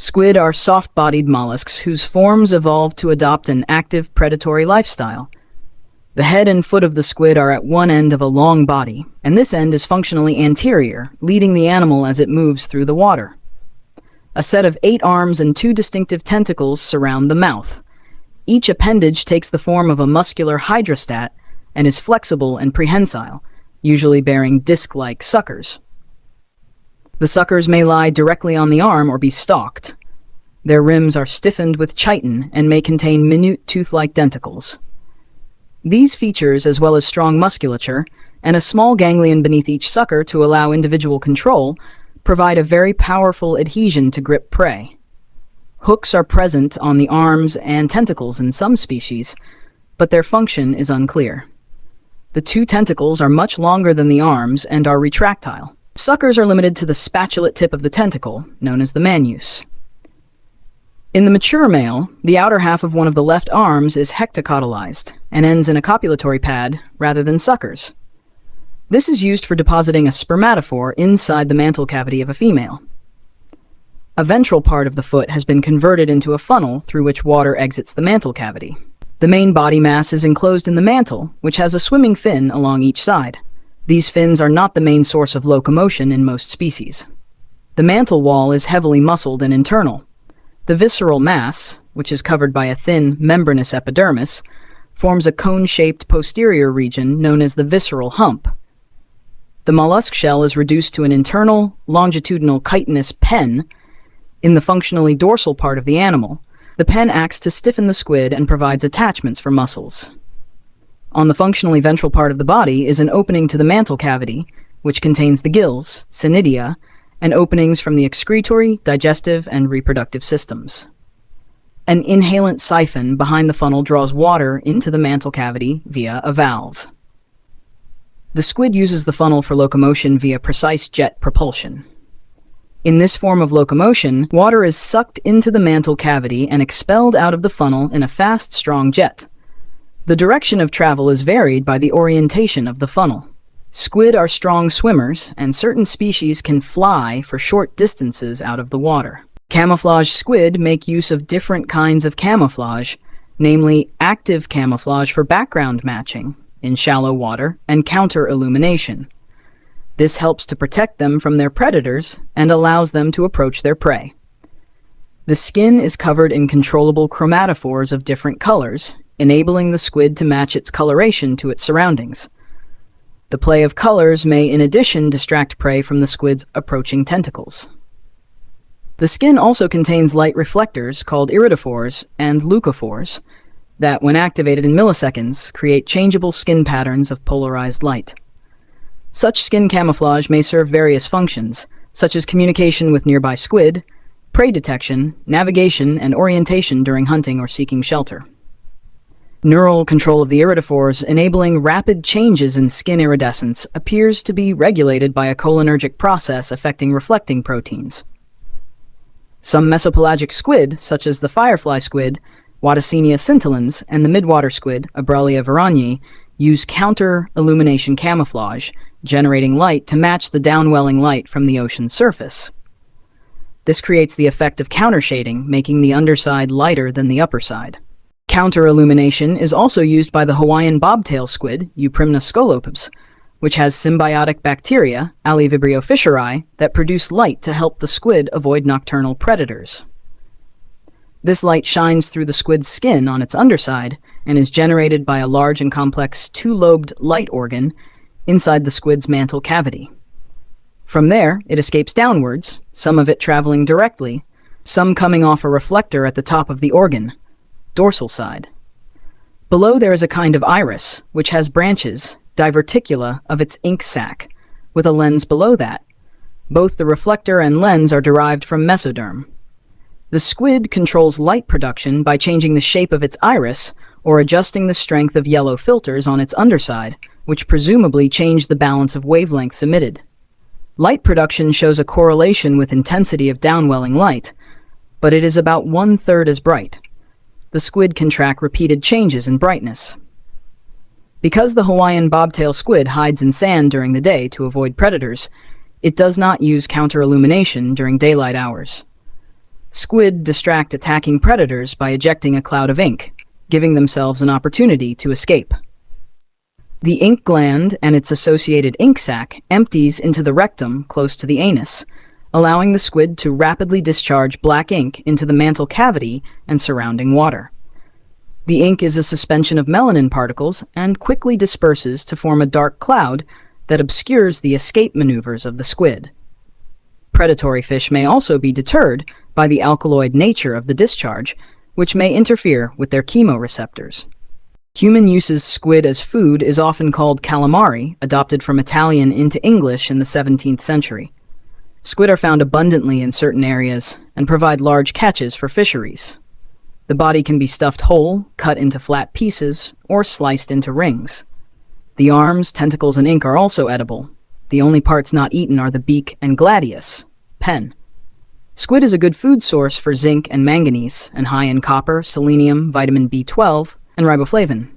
Squid are soft-bodied mollusks whose forms evolved to adopt an active predatory lifestyle. The head and foot of the squid are at one end of a long body, and this end is functionally anterior, leading the animal as it moves through the water. A set of 8 arms and 2 distinctive tentacles surround the mouth. Each appendage takes the form of a muscular hydrostat and is flexible and prehensile, usually bearing disc-like suckers. The suckers may lie directly on the arm or be stalked. Their rims are stiffened with chitin and may contain minute tooth-like denticles. These features, as well as strong musculature and a small ganglion beneath each sucker to allow individual control, provide a very powerful adhesion to grip prey. Hooks are present on the arms and tentacles in some species, but their function is unclear. The 2 tentacles are much longer than the arms and are retractile. Suckers are limited to the spatulate tip of the tentacle, known as the manus. In the mature male, the outer half of one of the left arms is hectocotylized and ends in a copulatory pad rather than suckers. This is used for depositing a spermatophore inside the mantle cavity of a female. A ventral part of the foot has been converted into a funnel through which water exits the mantle cavity. The main body mass is enclosed in the mantle, which has a swimming fin along each side. These fins are not the main source of locomotion in most species. The mantle wall is heavily muscled and internal. The visceral mass, which is covered by a thin, membranous epidermis, forms a cone-shaped posterior region known as the visceral hump. The mollusk shell is reduced to an internal, longitudinal chitinous pen in the functionally dorsal part of the animal. The pen acts to stiffen the squid and provides attachments for muscles. On the functionally ventral part of the body is an opening to the mantle cavity, which contains the gills, cnidia, and openings from the excretory, digestive, and reproductive systems. An inhalant siphon behind the funnel draws water into the mantle cavity via a valve. The squid uses the funnel for locomotion via precise jet propulsion. In this form of locomotion, water is sucked into the mantle cavity and expelled out of the funnel in a fast, strong jet. The direction of travel is varied by the orientation of the funnel. Squid are strong swimmers, and certain species can fly for short distances out of the water. Camouflage squid make use of different kinds of camouflage, namely active camouflage for background matching in shallow water and counter-illumination. This helps to protect them from their predators and allows them to approach their prey. The skin is covered in controllable chromatophores of different colors, enabling the squid to match its coloration to its surroundings. The play of colors may in addition distract prey from the squid's approaching tentacles. The skin also contains light reflectors called iridophores and leucophores that, when activated in milliseconds, create changeable skin patterns of polarized light. Such skin camouflage may serve various functions, such as communication with nearby squid, prey detection, navigation, and orientation during hunting or seeking shelter. Neural control of the iridophores, enabling rapid changes in skin iridescence, appears to be regulated by a cholinergic process affecting reflecting proteins. Some mesopelagic squid, such as the firefly squid, Watacenia scintillans, and the midwater squid, Abralia veronyi, use counter-illumination camouflage, generating light to match the downwelling light from the ocean's surface. This creates the effect of countershading, making the underside lighter than the upper side. Counter-illumination is also used by the Hawaiian bobtail squid, Euprymna scolopes, which has symbiotic bacteria, Alivibrio fischeri, that produce light to help the squid avoid nocturnal predators. This light shines through the squid's skin on its underside and is generated by a large and complex 2-lobed light organ inside the squid's mantle cavity. From there, it escapes downwards, some of it traveling directly, some coming off a reflector at the top of the organ, dorsal side. Below there is a kind of iris, which has branches, diverticula, of its ink sac, with a lens below that. Both the reflector and lens are derived from mesoderm. The squid controls light production by changing the shape of its iris or adjusting the strength of yellow filters on its underside, which presumably change the balance of wavelengths emitted. Light production shows a correlation with intensity of downwelling light, but it is about 1/3 as bright. The squid can track repeated changes in brightness. Because the Hawaiian bobtail squid hides in sand during the day to avoid predators, it does not use counter-illumination during daylight hours. Squid distract attacking predators by ejecting a cloud of ink, giving themselves an opportunity to escape. The ink gland and its associated ink sac empties into the rectum close to the anus, allowing the squid to rapidly discharge black ink into the mantle cavity and surrounding water. The ink is a suspension of melanin particles and quickly disperses to form a dark cloud that obscures the escape maneuvers of the squid. Predatory fish may also be deterred by the alkaloid nature of the discharge, which may interfere with their chemoreceptors. Human uses squid as food is often called calamari, adopted from Italian into English in the 17th century. Squid are found abundantly in certain areas and provide large catches for fisheries. The body can be stuffed whole, cut into flat pieces, or sliced into rings. The arms, tentacles, and ink are also edible. The only parts not eaten are the beak and gladius, pen. Squid is a good food source for zinc and manganese, and high in copper, selenium, vitamin B12, and riboflavin.